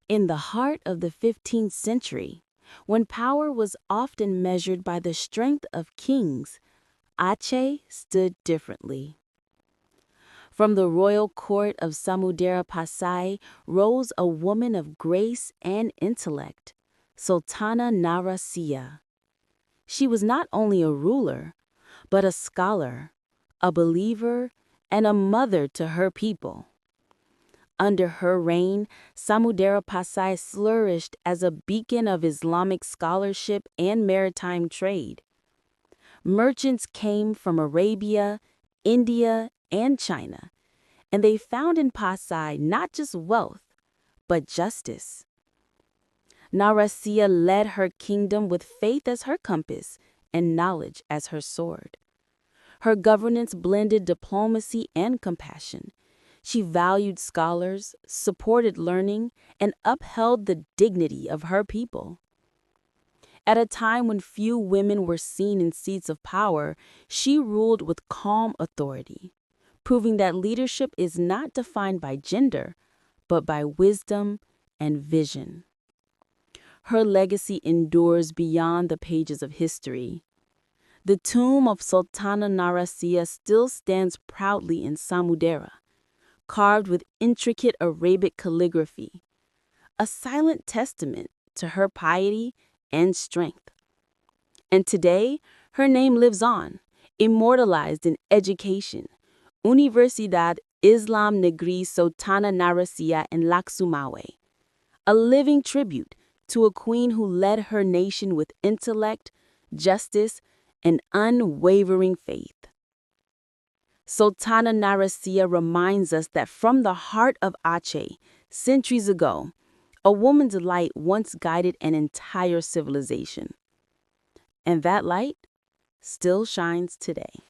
In the heart of the 15th century, when power was often measured by the strength of kings, Aceh stood differently. From the royal court of Samudera Pasai rose a woman of grace and intellect, Sultanah Nahrasiyah. She was not only a ruler, but a scholar, a believer, and a mother to her people. Under her reign, Samudera Pasai flourished as a beacon of Islamic scholarship and maritime trade. Merchants came from Arabia, India, and China, and they found in Pasai not just wealth, but justice. Nahrasiyah led her kingdom with faith as her compass and knowledge as her sword. Her governance blended diplomacy and compassion. She valued scholars, supported learning, and upheld the dignity of her people. At a time when few women were seen in seats of power, she ruled with calm authority, proving that leadership is not defined by gender, but by wisdom and vision. Her legacy endures beyond the pages of history. The tomb of Sultanah Nahrasiyah still stands proudly in Samudera, carved with intricate Arabic calligraphy, a silent testament to her piety and strength. And today, her name lives on, immortalized in education, Universidad Islam Negeri Sultanah Nahrasiyah in Laksumawe, a living tribute to a queen who led her nation with intellect, justice, and unwavering faith. Sultanah Nahrasiyah reminds us that from the heart of Aceh, centuries ago, a woman's light once guided an entire civilization. And that light still shines today.